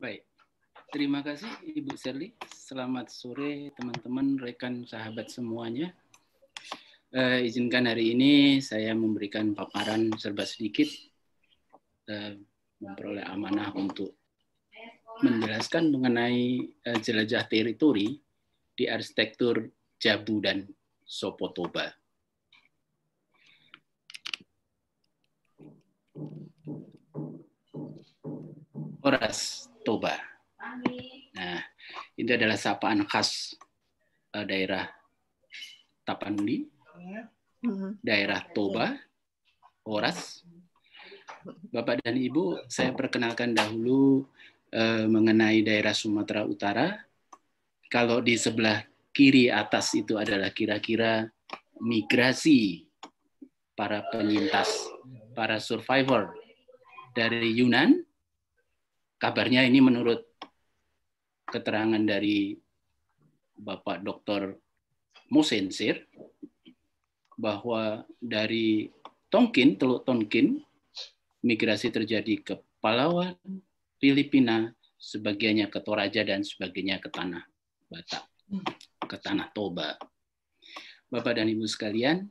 Baik, terima kasih Ibu Sherly. Selamat sore teman-teman, rekan, sahabat semuanya. Izinkan hari ini saya memberikan paparan serba sedikit, memperoleh amanah untuk menjelaskan mengenai jelajah teritori di arsitektur Jabu dan Sopotoba. Oras Toba. Nah, ini adalah sapaan khas daerah Tapanuli, daerah Toba, Oras. Bapak dan Ibu, saya perkenalkan dahulu mengenai daerah Sumatera Utara. Kalau di sebelah kiri atas itu adalah kira-kira migrasi para penyintas, para survivor dari Yunan. Kabarnya ini menurut keterangan dari Bapak Dr. Mosensir, bahwa dari Tonkin, Teluk Tonkin, migrasi terjadi ke Palawan, Filipina, sebagiannya ke Toraja, dan sebagainya ke Tanah Batak, ke Tanah Toba. Bapak dan Ibu sekalian,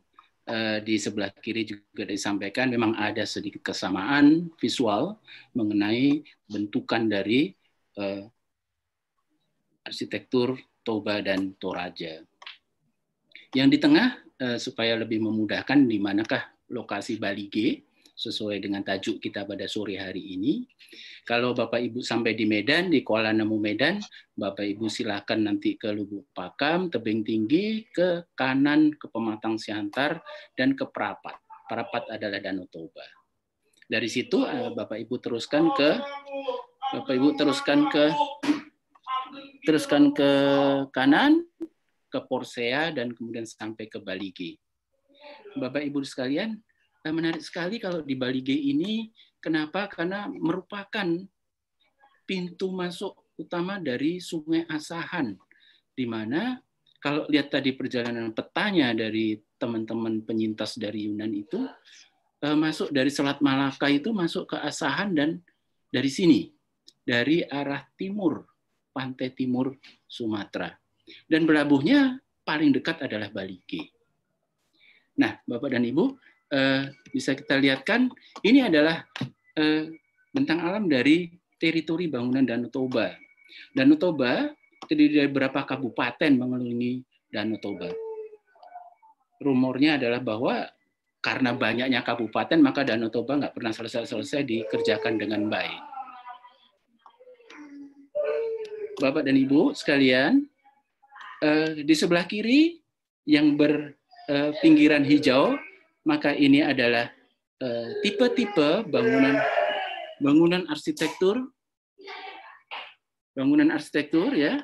di sebelah kiri juga disampaikan memang ada sedikit kesamaan visual mengenai bentukan dari arsitektur Toba dan Toraja. Yang di tengah, supaya lebih memudahkan di manakah lokasi Bali G, sesuai dengan tajuk kita pada sore hari ini. Kalau Bapak Ibu sampai di Medan, di Kuala Namu Medan, Bapak Ibu silakan nanti ke Lubuk Pakam, Tebing Tinggi, ke kanan ke Pematang Siantar, dan ke Prapat. Prapat adalah Danau Toba. Dari situ Bapak Ibu teruskan ke kanan, ke Porsea, dan kemudian sampai ke Bali G. Bapak Ibu sekalian, menarik sekali kalau di Bali G ini. Kenapa? Karena merupakan pintu masuk utama dari Sungai Asahan, di mana kalau lihat tadi perjalanan petanya dari teman-teman penyintas dari Yunan itu, masuk dari Selat Malaka itu masuk ke Asahan, dan dari sini, dari arah timur, pantai timur Sumatera. Dan berlabuhnya paling dekat adalah Bali G. Nah, Bapak dan Ibu, bisa kita lihatkan, ini adalah bentang alam dari teritori bangunan Danau Toba. Danau Toba terdiri dari beberapa kabupaten mengelilingi Danau Toba. Rumornya adalah bahwa karena banyaknya kabupaten, maka Danau Toba nggak pernah selesai dikerjakan dengan baik. Bapak dan Ibu sekalian, di sebelah kiri yang berpinggiran hijau, maka ini adalah tipe-tipe bangunan arsitektur ya,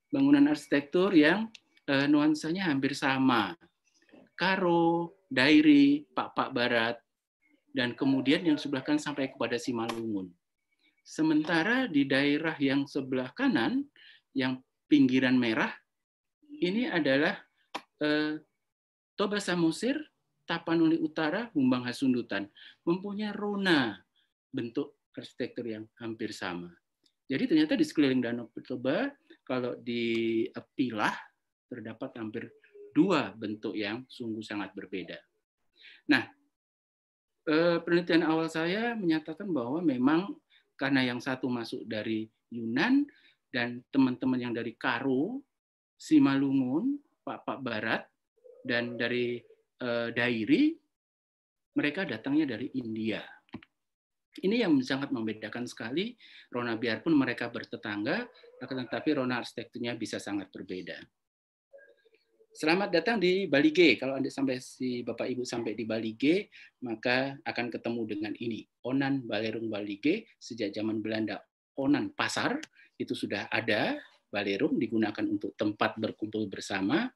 bangunan arsitektur yang nuansanya hampir sama, Karo, Dairi, Pak Barat, dan kemudian yang sebelah kanan sampai kepada Simalungun. Sementara di daerah yang sebelah kanan, yang pinggiran merah, ini adalah Toba Samosir, Tapanuli Utara, Humbang Hasundutan, mempunyai rona bentuk arsitektur yang hampir sama. Jadi ternyata di sekeliling Danau Toba, kalau dipilah, terdapat hampir dua bentuk yang sungguh sangat berbeda. Nah, penelitian awal saya menyatakan bahwa memang karena yang satu masuk dari Yunan, dan teman-teman yang dari Karo, Simalungun, Pak Barat, dan dari Dairi, mereka datangnya dari India. Ini yang sangat membedakan sekali rona, biarpun mereka bertetangga, tetapi rona arsitekturnya bisa sangat berbeda. Selamat datang di Bali G. Kalau Anda Bapak Ibu sampai di Bali G, maka akan ketemu dengan ini. Onan Balerung Bali G, sejak zaman Belanda, Onan Pasar, itu sudah ada. Balerung digunakan untuk tempat berkumpul bersama.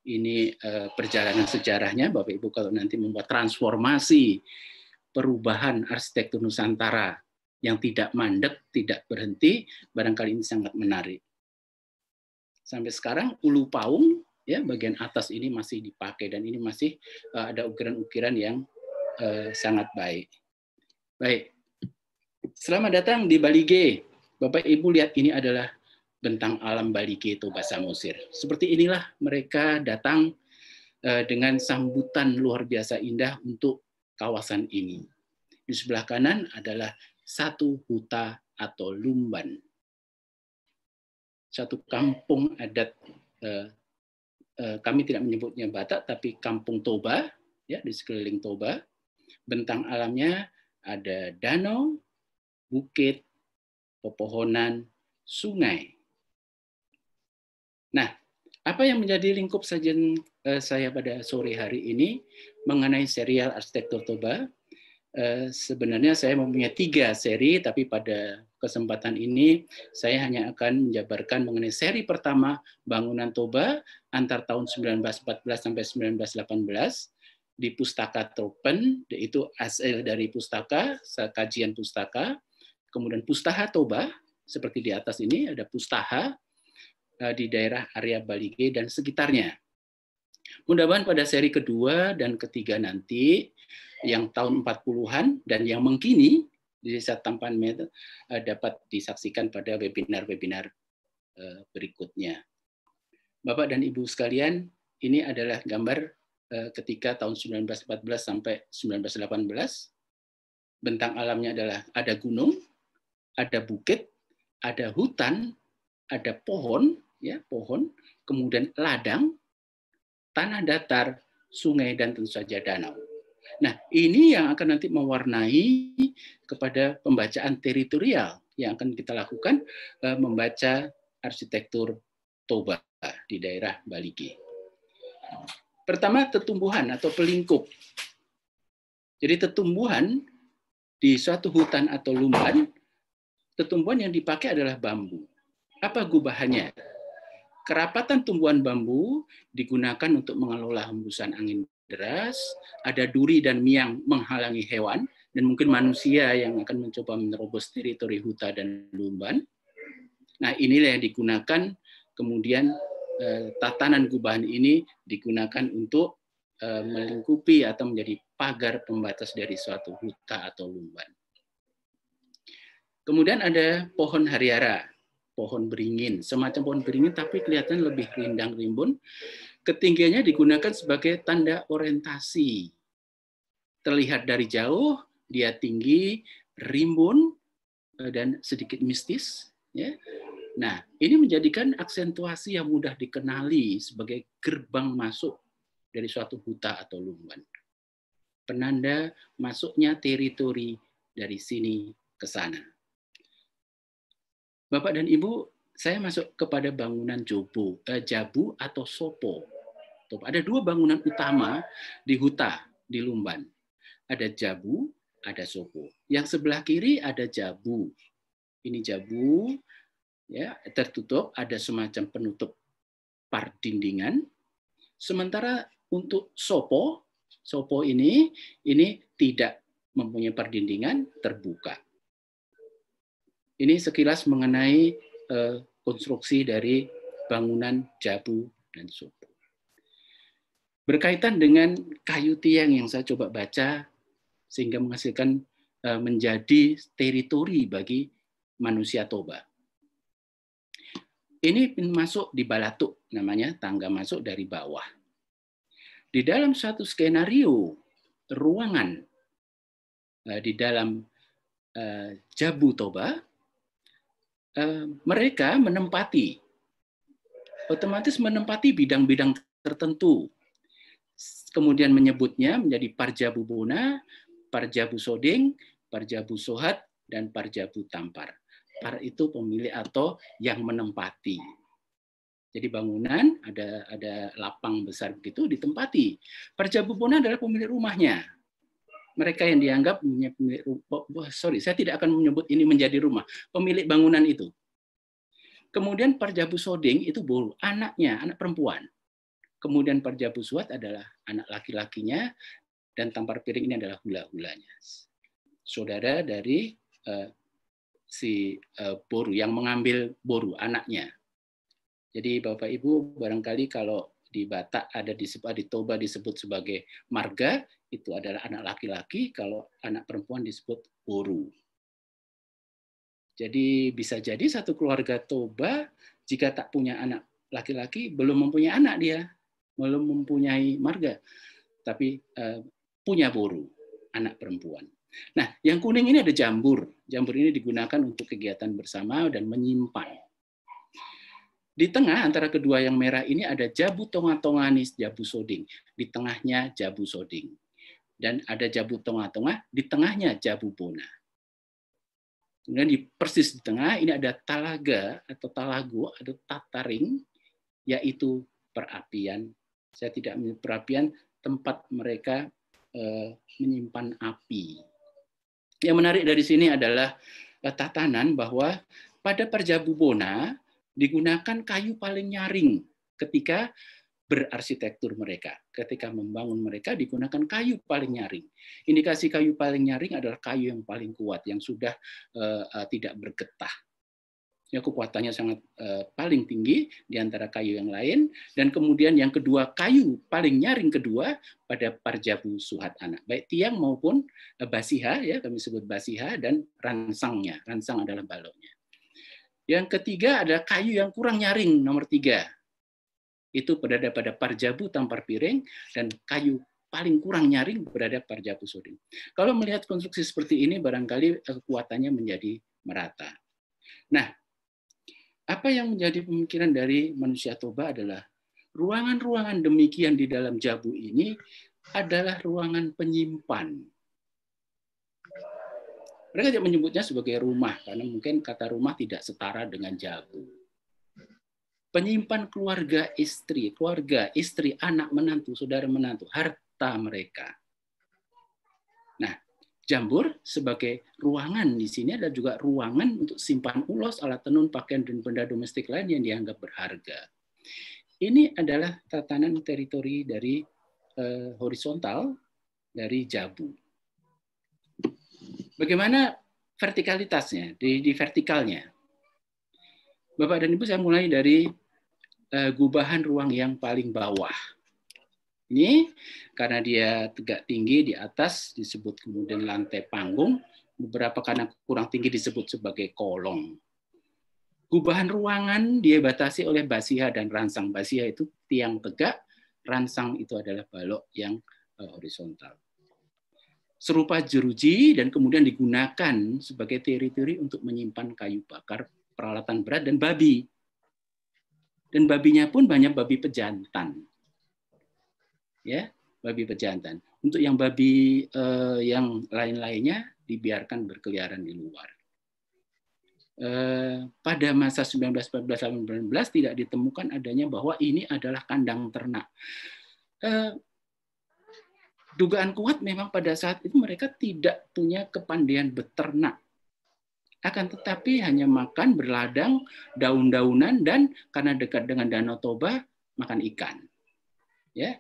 Ini perjalanan sejarahnya, Bapak Ibu kalau nanti membuat transformasi perubahan arsitektur Nusantara yang tidak mandek, tidak berhenti, barangkali ini sangat menarik. Sampai sekarang Ulu Paung, ya, bagian atas ini masih dipakai, dan ini masih ada ukiran-ukiran yang sangat baik. Baik, Selamat datang di Bali G. Bapak Ibu lihat, ini adalah bentang alam Bali G Toba Samosir. Seperti inilah mereka datang dengan sambutan luar biasa indah untuk kawasan ini. Di sebelah kanan adalah satu huta atau lumban, satu kampung adat. Kami tidak menyebutnya Batak, tapi Kampung Toba, ya, di sekeliling Toba. Bentang alamnya ada danau, bukit, pepohonan, sungai. Nah, apa yang menjadi lingkup sajian saya pada sore hari ini mengenai serial Arsitektur Toba? Sebenarnya saya mempunyai 3 seri, tapi pada kesempatan ini saya hanya akan menjabarkan mengenai seri pertama, Bangunan Toba antar tahun 1914 sampai 1918 di Pustaka Tropen, yaitu hasil dari pustaka, kajian pustaka. Kemudian Pustaha Toba, seperti di atas ini ada Pustaha di daerah area Bali G dan sekitarnya. Mudah-mudahan pada seri kedua dan ketiga nanti, yang tahun 40-an dan yang mengkini di Desa Tampan Met dapat disaksikan pada webinar-webinar berikutnya. Bapak dan Ibu sekalian, ini adalah gambar ketika tahun 1914 sampai 1918. Bentang alamnya adalah ada gunung, ada bukit, ada hutan, ada pohon, ya, pohon, kemudian ladang, tanah datar, sungai, dan tentu saja danau. Nah, ini yang akan nanti mewarnai kepada pembacaan teritorial yang akan kita lakukan membaca arsitektur Toba di daerah Bali G. Pertama, tetumbuhan atau pelingkup. Jadi tetumbuhan di suatu hutan atau lumban, tetumbuhan yang dipakai adalah bambu. Apa gubahannya? Kerapatan tumbuhan bambu digunakan untuk mengelola hembusan angin deras, ada duri dan miang menghalangi hewan, dan mungkin manusia yang akan mencoba menerobos teritori hutan dan lumban. Nah, inilah yang digunakan, kemudian tatanan gubahan ini digunakan untuk melingkupi atau menjadi pagar pembatas dari suatu hutan atau lumban. Kemudian ada pohon hariara, pohon beringin, semacam pohon beringin tapi kelihatan lebih rindang rimbun. Ketinggiannya digunakan sebagai tanda orientasi. Terlihat dari jauh, dia tinggi, rimbun, dan sedikit mistis. Ya. Nah, ini menjadikan aksentuasi yang mudah dikenali sebagai gerbang masuk dari suatu hutan atau lumban. Penanda masuknya teritori dari sini ke sana. Bapak dan Ibu, saya masuk kepada bangunan Jabu atau Sopo. Ada 2 bangunan utama di hutan, di Lumban. Ada Jabu, ada Sopo. Yang sebelah kiri ada Jabu. Ini Jabu, ya, tertutup, ada semacam penutup pardindingan. Sementara untuk Sopo ini tidak mempunyai pardindingan, terbuka. Ini sekilas mengenai konstruksi dari bangunan Jabu dan Sopo. Berkaitan dengan kayu tiang yang saya coba baca, sehingga menghasilkan menjadi teritori bagi manusia Toba. Ini masuk di balatuk, namanya tangga masuk dari bawah. Di dalam suatu skenario ruangan di dalam Jabu Toba, mereka otomatis menempati bidang-bidang tertentu. Kemudian menyebutnya menjadi Parjabu Bona, Parjabu Soding, Parjabu Sohat, dan Parjabu Tampar. Par itu pemilik atau yang menempati. Jadi bangunan ada lapang besar begitu ditempati. Parjabu Bona adalah pemilik rumahnya. Mereka yang dianggap pemilik rumah, saya tidak akan menyebut ini menjadi rumah, pemilik bangunan itu. Kemudian Parjabu Soding itu Boru, anaknya, anak perempuan. Kemudian Parjabu Suat adalah anak laki-lakinya, dan Tampar Piring ini adalah hula-hulanya. Saudara dari si Boru, yang mengambil Boru, anaknya. Jadi Bapak Ibu, barangkali kalau di Batak ada di Toba disebut sebagai marga, itu adalah anak laki-laki, kalau anak perempuan disebut Boru. Jadi bisa jadi satu keluarga Toba jika tak punya anak laki-laki, belum mempunyai anak dia, belum mempunyai marga, tapi punya boru, anak perempuan. Nah, yang kuning ini ada jambur. Jambur ini digunakan untuk kegiatan bersama dan menyimpan. Di tengah antara kedua yang merah ini ada jabu tonga-tonganis, jabu soding. Di tengahnya jabu soding. Dan ada jabu tonga-tonga, di tengahnya jabu bona. Kemudian di persis di tengah ini ada talaga atau talago atau tataring, yaitu perapian. Saya tidak menyebut perapian, tempat mereka menyimpan api. Yang menarik dari sini adalah tatanan bahwa pada perjabu bona digunakan kayu paling nyaring ketika berarsitektur mereka. Ketika membangun mereka digunakan kayu paling nyaring. Indikasi kayu paling nyaring adalah kayu yang paling kuat, yang sudah tidak bergetah. Ya, kekuatannya sangat paling tinggi di antara kayu yang lain. Dan kemudian yang kedua, kayu paling nyaring kedua pada parjabu suhat anak. Baik tiang maupun basiha, ya kami sebut basiha, dan ransangnya. Ransang adalah baloknya. Yang ketiga ada kayu yang kurang nyaring, nomor 3. Itu berada pada parjabu tampar piring, dan kayu paling kurang nyaring berada parjabu soding. Kalau melihat konstruksi seperti ini, barangkali kekuatannya menjadi merata. Nah, apa yang menjadi pemikiran dari manusia Toba adalah ruangan-ruangan demikian di dalam jabu ini adalah ruangan penyimpan. Mereka tidak menyebutnya sebagai rumah, karena mungkin kata rumah tidak setara dengan jabu. Penyimpan keluarga, istri, anak, menantu, saudara menantu, harta mereka. Nah, jambur sebagai ruangan di sini adalah juga ruangan untuk simpan ulos, alat tenun, pakaian, dan benda domestik lain yang dianggap berharga. Ini adalah tatanan teritori dari horizontal dari jabu. Bagaimana vertikalitasnya, di vertikalnya? Bapak dan Ibu, saya mulai dari gubahan ruang yang paling bawah. Ini karena dia tegak tinggi di atas disebut kemudian lantai panggung, beberapa karena kurang tinggi disebut sebagai kolong. Gubahan ruangan dia batasi oleh basiha dan ransang. Basiha itu tiang tegak, ransang itu adalah balok yang horizontal. Serupa jeruji dan kemudian digunakan sebagai teritori untuk menyimpan kayu bakar, peralatan berat, dan babi. Dan babinya pun banyak babi pejantan. Ya, babi pejantan. Untuk yang babi yang lain-lainnya dibiarkan berkeliaran di luar. Pada masa 1914-19 tidak ditemukan adanya bahwa ini adalah kandang ternak. Dugaan kuat memang pada saat itu mereka tidak punya kepandaian beternak. Akan tetapi hanya makan, berladang, daun-daunan, dan karena dekat dengan Danau Toba, makan ikan. Ya,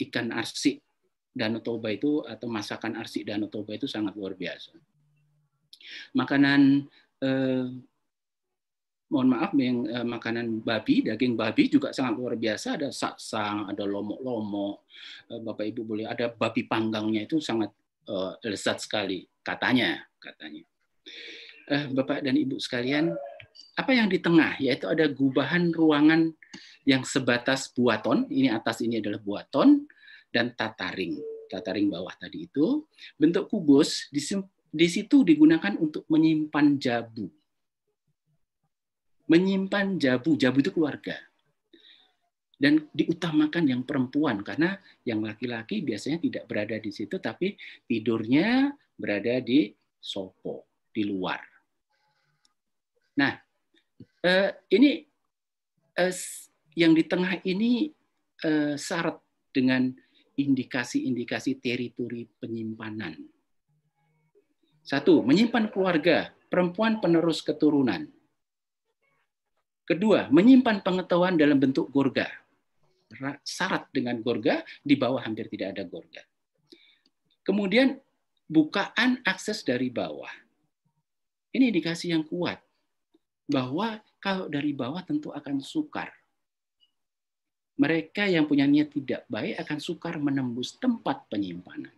ikan arsik Danau Toba itu atau masakan arsik Danau Toba itu sangat luar biasa. Makanan mohon maaf, yang makanan babi, daging babi juga sangat luar biasa. Ada saksang, ada lomok-lomok. Bapak Ibu boleh, ada babi panggangnya itu sangat lezat sekali katanya. Bapak dan Ibu sekalian, apa yang di tengah, yaitu ada gubahan ruangan yang sebatas buaton, ini atas ini adalah buaton, dan tataring bawah tadi itu, bentuk kubus, di situ digunakan untuk menyimpan jabu. Menyimpan jabu itu keluarga. Dan diutamakan yang perempuan, karena yang laki-laki biasanya tidak berada di situ, tapi tidurnya berada di sopo, di luar. Nah, ini yang di tengah ini syarat dengan indikasi-indikasi teritori penyimpanan. 1, menyimpan keluarga, perempuan penerus keturunan. 2, menyimpan pengetahuan dalam bentuk gorga. Syarat dengan gorga, di bawah hampir tidak ada gorga. Kemudian bukaan akses dari bawah. Ini indikasi yang kuat bahwa kalau dari bawah tentu akan sukar. Mereka yang punya niat tidak baik akan sukar menembus tempat penyimpanan.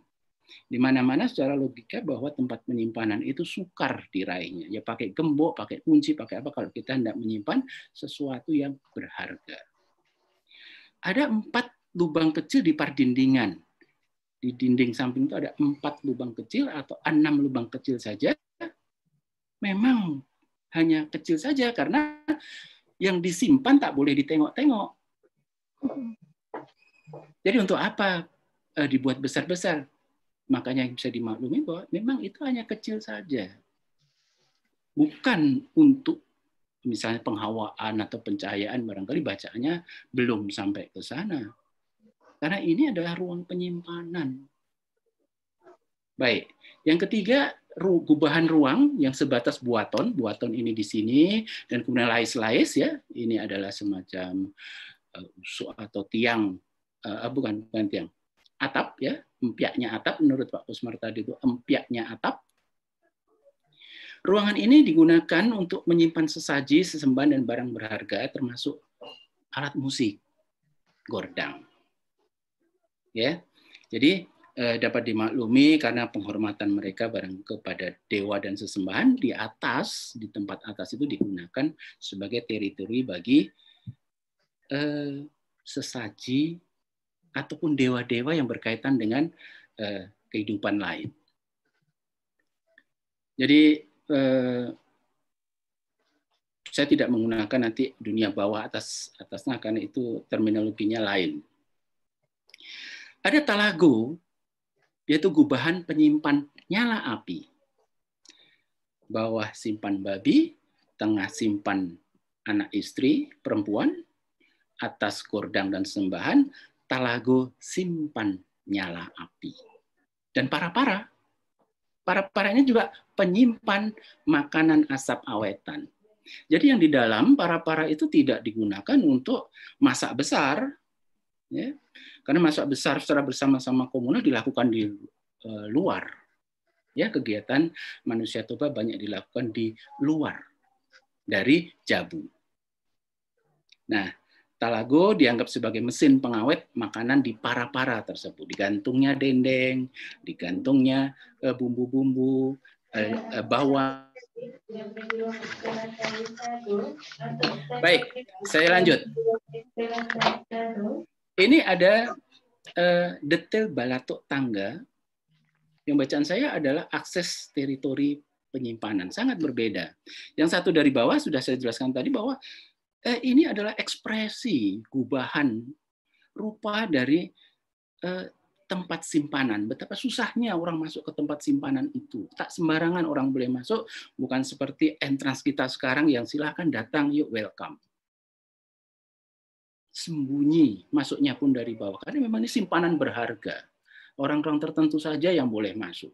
Di mana-mana secara logika bahwa tempat penyimpanan itu sukar diraihnya. Ya pakai gembok, pakai kunci, pakai apa kalau kita hendak menyimpan sesuatu yang berharga. Ada 4 lubang kecil di pardindingan. Di dinding samping itu ada 4 lubang kecil atau 6 lubang kecil saja. Memang hanya kecil saja karena yang disimpan tak boleh ditengok-tengok. Jadi untuk apa dibuat besar-besar? Makanya bisa dimaklumi bahwa memang itu hanya kecil saja. Bukan untuk misalnya penghawaan atau pencahayaan, barangkali bacaannya belum sampai ke sana. Karena ini adalah ruang penyimpanan. Baik, yang ketiga, gubahan ruang yang sebatas buaton. Buaton ini di sini, dan kemudian lais-lais ya. Ini adalah semacam usuk atau tiang, bukan tiang, atap ya, empiaknya atap menurut Pak Kusmar tadi itu empiaknya atap. Ruangan ini digunakan untuk menyimpan sesaji, sesembahan dan barang berharga termasuk alat musik, gordang. Ya. Jadi dapat dimaklumi karena penghormatan mereka barang kepada dewa dan sesembahan di atas, di tempat atas itu digunakan sebagai teritori bagi sesaji ataupun dewa-dewa yang berkaitan dengan kehidupan lain. Jadi saya tidak menggunakan nanti dunia bawah atasnya karena itu terminologinya lain. Ada talago, yaitu gubahan penyimpan nyala api. Bawah simpan babi, tengah simpan anak istri perempuan, atas gordang dan sembahan, talago simpan nyala api. Dan para-para ini juga penyimpan makanan asap awetan. Jadi yang di dalam para-para itu tidak digunakan untuk masak besar, ya. Karena masak besar secara bersama-sama komunal dilakukan di luar. Ya, kegiatan manusia Toba banyak dilakukan di luar dari Jabu. Nah, talago dianggap sebagai mesin pengawet makanan di para-para tersebut. Digantungnya dendeng, digantungnya bumbu-bumbu, bawang. Baik, saya lanjut. Ini ada detail balatok tangga. Yang bacaan saya adalah akses teritori penyimpanan. Sangat berbeda. Yang satu dari bawah sudah saya jelaskan tadi bahwa ini adalah ekspresi gubahan rupa dari tempat simpanan. Betapa susahnya orang masuk ke tempat simpanan itu. Tak sembarangan orang boleh masuk, bukan seperti entrance kita sekarang yang silahkan datang, yuk welcome. Sembunyi, masuknya pun dari bawah. Karena memang ini simpanan berharga. Orang-orang tertentu saja yang boleh masuk.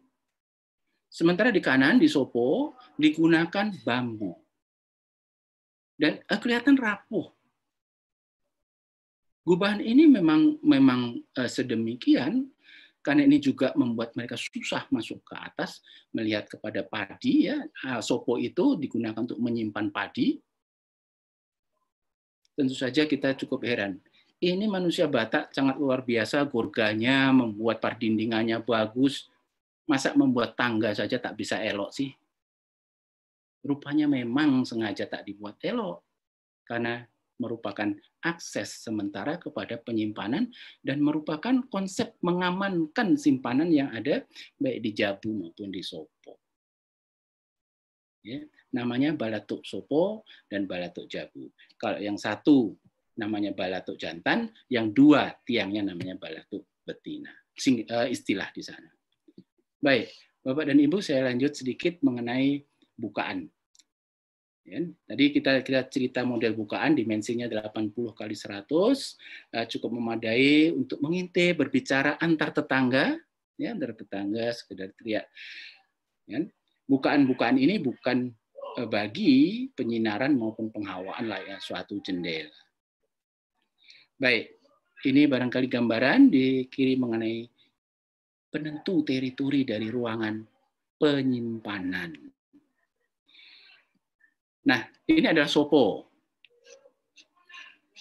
Sementara di kanan, di Sopo, digunakan bambu. Dan kelihatan rapuh. Gubahan ini memang sedemikian karena ini juga membuat mereka susah masuk ke atas melihat kepada padi ya. Sopo itu digunakan untuk menyimpan padi. Tentu saja kita cukup heran. Ini manusia Batak sangat luar biasa, gorganya, membuat pardindingannya bagus. Masa membuat tangga saja tak bisa elok sih? Rupanya memang sengaja tak dibuat elok karena merupakan akses sementara kepada penyimpanan dan merupakan konsep mengamankan simpanan yang ada baik di Jabu maupun di Sopo. Ya, namanya Balatuk Sopo dan Balatuk Jabu. Kalau yang satu namanya Balatuk Jantan, yang dua tiangnya namanya Balatuk Betina. Istilah di sana. Baik, Bapak dan Ibu, saya lanjut sedikit mengenai bukaan. Ya, tadi kita cerita model bukaan, dimensinya 80x100, cukup memadai untuk mengintip, berbicara antar tetangga, ya, antar tetangga, sekedar teriak. Ya, bukaan-bukaan ini bukan bagi penyinaran maupun penghawaan layaknya suatu jendela. Baik, ini barangkali gambaran di kiri mengenai penentu teritori dari ruangan penyimpanan. Nah, ini adalah Sopo.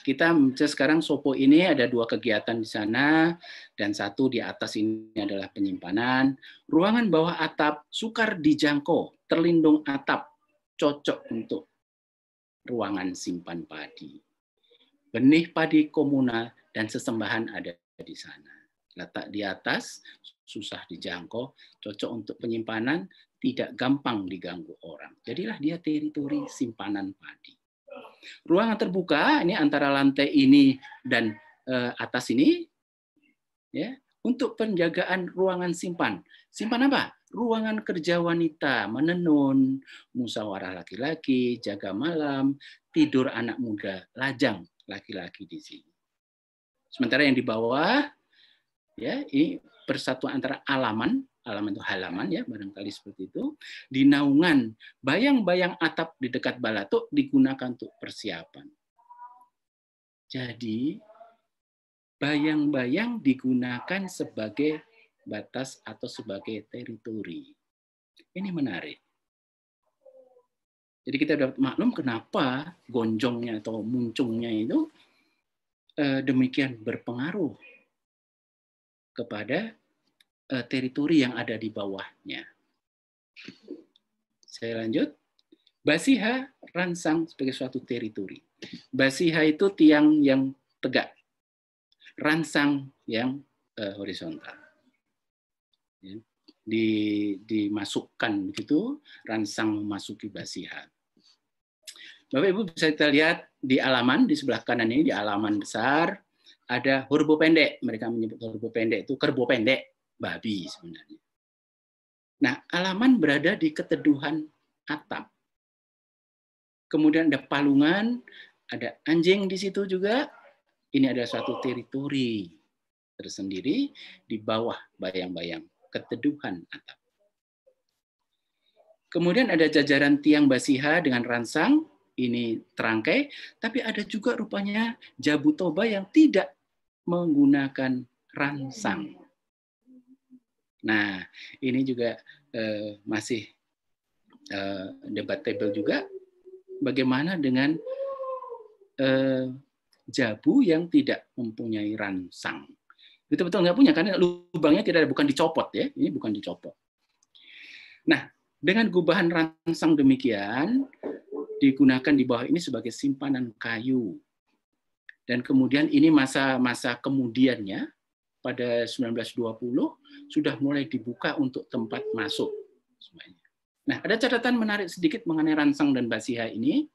Kita sekarang Sopo ini ada 2 kegiatan di sana, dan 1 di atas ini adalah penyimpanan. Ruangan bawah atap sukar dijangkau, terlindung atap, cocok untuk ruangan simpan padi. Benih padi komunal dan sesembahan ada di sana. Letak di atas, susah dijangkau, cocok untuk penyimpanan, tidak gampang diganggu orang. Jadilah dia teritori simpanan padi. Ruangan terbuka ini antara lantai ini dan atas ini, ya, untuk penjagaan ruangan simpan. Simpan apa? Ruangan kerja wanita, menenun, musyawarah laki-laki, jaga malam, tidur anak muda, lajang laki-laki di sini. Sementara yang di bawah, ya, ini persatuan antara alaman itu halaman, ya, barangkali seperti itu. Di naungan, bayang-bayang atap di dekat balatok digunakan untuk persiapan. Jadi bayang-bayang digunakan sebagai batas atau sebagai teritori. Ini menarik. Jadi kita dapat maklum kenapa gonjongnya atau muncungnya itu demikian berpengaruh kepada teritori yang ada di bawahnya. Saya lanjut. Basiha ransang sebagai suatu teritori. Basiha itu tiang yang tegak. Ransang yang horizontal. Ya. Dimasukkan begitu, ransang memasuki basiha. Bapak Ibu bisa kita lihat di alaman, di sebelah kanan ini, di alaman besar, ada hurbo pendek. Mereka menyebut hurbo pendek itu kerbau pendek, babi sebenarnya. Nah, alaman berada di keteduhan atap. Kemudian ada palungan, ada anjing di situ juga. Ini adalah suatu teritori tersendiri di bawah bayang-bayang keteduhan atap. Kemudian ada jajaran tiang basiha dengan ransang, ini terangkai, tapi ada juga rupanya jabu toba yang tidak menggunakan ransang. Nah, ini juga masih debatable juga. Bagaimana dengan jabu yang tidak mempunyai ransang? Betul-betul nggak punya, karena lubangnya tidak ada, bukan dicopot, ya. Ini bukan dicopot. Nah, dengan gubahan ransang demikian, digunakan di bawah ini sebagai simpanan kayu. Dan kemudian ini masa kemudiannya, pada 1920 sudah mulai dibuka untuk tempat masuk. Nah, ada catatan menarik sedikit mengenai ransang dan basiha ini.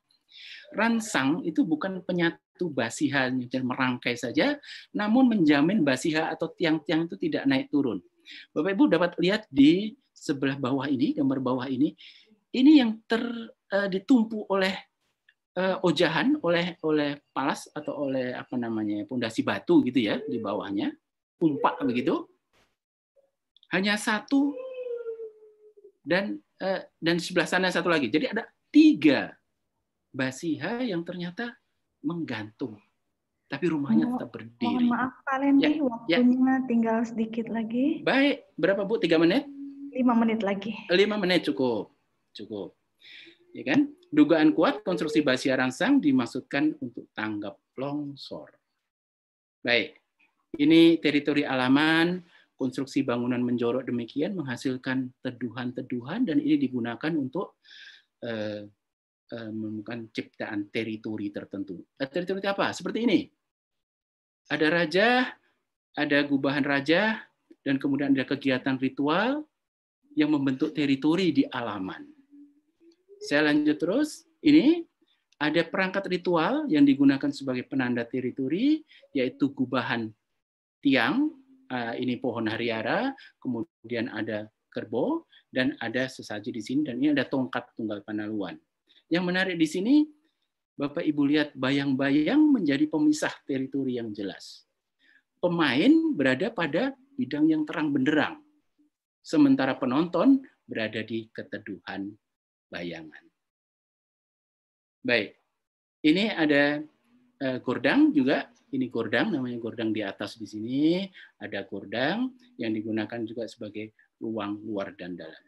Ransang itu bukan penyatu basiha yang merangkai saja, namun menjamin basiha atau tiang-tiang itu tidak naik turun. Bapak Ibu dapat lihat di sebelah bawah ini, gambar bawah ini yang ditumpu oleh ojahan, oleh palas atau oleh pondasi batu gitu ya di bawahnya, tumpak begitu. Hanya satu dan sebelah sana satu lagi. Jadi ada 3 basiha yang ternyata menggantung, tapi rumahnya tetap berdiri. Mohon maaf Pak Lendi, waktunya tinggal sedikit lagi. Baik, berapa Bu? 3 menit? 5 menit lagi. 5 menit cukup. Ya kan? Dugaan kuat konstruksi basiha ransang dimaksudkan untuk tanggap longsor. Baik, ini teritori alaman, konstruksi bangunan menjorok demikian menghasilkan teduhan-teduhan, dan ini digunakan untuk menemukan ciptaan teritori tertentu. Teritori apa? Seperti ini. Ada raja, ada gubahan raja, dan kemudian ada kegiatan ritual yang membentuk teritori di alaman. Saya lanjut terus. Ini ada perangkat ritual yang digunakan sebagai penanda teritori, yaitu gubahan tiang, ini pohon hariara, kemudian ada kerbau, dan ada sesaji di sini, dan ini ada tongkat tunggal panaluan. Yang menarik di sini, Bapak Ibu lihat bayang-bayang menjadi pemisah teritori yang jelas. Pemain berada pada bidang yang terang benderang, sementara penonton berada di keteduhan bayangan. Baik, ini ada gordang juga. Ini gordang, namanya gordang di atas di sini. Ada gordang yang digunakan juga sebagai ruang luar dan dalam.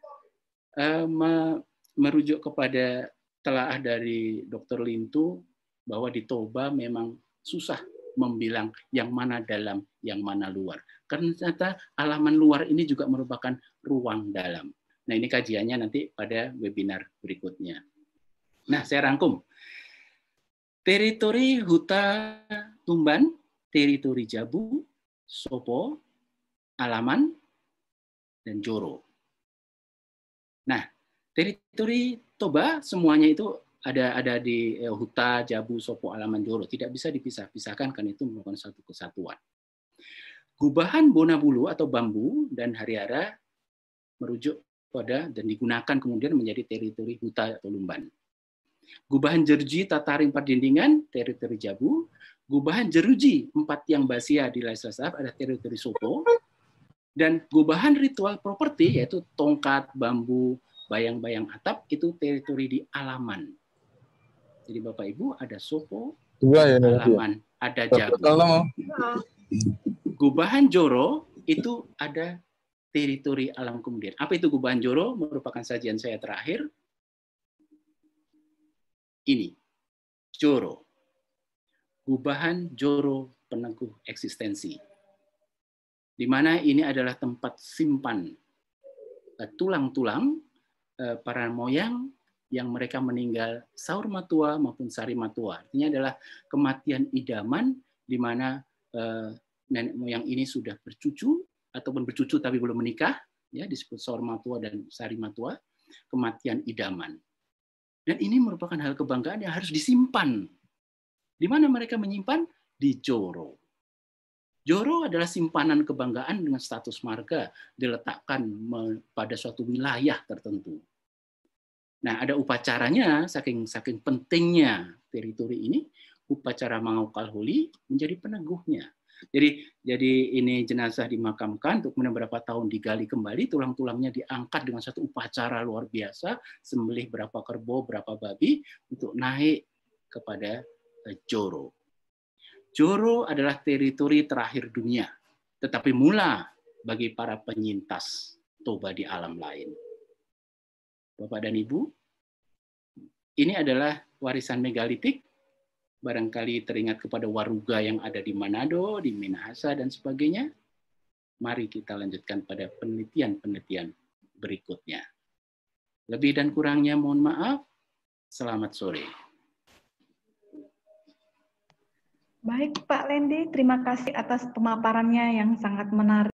Merujuk kepada telaah dari Dr. Lintu bahwa di Toba memang susah membilang yang mana dalam, yang mana luar. Karena ternyata halaman luar ini juga merupakan ruang dalam. Nah, ini kajiannya nanti pada webinar berikutnya. Nah, saya rangkum. Teritori Huta Tumban, teritori Jabu, Sopo, Alaman, dan Joro. Nah, teritori Toba semuanya itu ada di Huta, Jabu, Sopo, Alaman, Joro. Tidak bisa dipisah-pisahkan karena itu merupakan satu kesatuan. Gubahan Bonabulu atau bambu dan Hariara merujuk pada dan digunakan kemudian menjadi teritori Huta atau Lumban. Gubahan Jerji Tataring Pardindingan, teritori Jabu. Gubahan Jeruji 4 Tiang Basia di Laisasaf ada teritori Sopo. Dan gubahan ritual properti yaitu tongkat, bambu, bayang-bayang atap itu teritori di Alaman. Jadi Bapak Ibu ada Sopo, Alaman, ada Jabu. Gubahan Joro itu ada teritori alam kemudian. Apa itu Gubahan Joro? Merupakan sajian saya terakhir. Ini, Joro. Gubahan Joro peneguh eksistensi. Di mana ini adalah tempat simpan tulang-tulang para moyang yang mereka meninggal Saur Matua maupun Sari Matua. Artinya adalah kematian idaman di mana nenek moyang ini sudah bercucu ataupun bercucu tapi belum menikah, ya disebut Saur Matua dan Sari Matua, kematian idaman. Dan ini merupakan hal kebanggaan yang harus disimpan. Di mana mereka menyimpan? Di Joro. Joro adalah simpanan kebanggaan dengan status marga diletakkan pada suatu wilayah tertentu. Nah, ada upacaranya, saking pentingnya teritori ini, upacara Mangaukal Holi menjadi peneguhnya. Jadi ini jenazah dimakamkan, untuk beberapa tahun digali kembali, tulang-tulangnya diangkat dengan satu upacara luar biasa, sembelih berapa kerbau, berapa babi, untuk naik kepada Joro. Joro adalah teritori terakhir dunia, tetapi mula bagi para penyintas toba di alam lain. Bapak dan Ibu, ini adalah warisan megalitik. Barangkali teringat kepada Waruga yang ada di Manado, di Minahasa, dan sebagainya. Mari kita lanjutkan pada penelitian-penelitian berikutnya. Lebih dan kurangnya mohon maaf. Selamat sore. Baik Pak Lendi, terima kasih atas pemaparannya yang sangat menarik.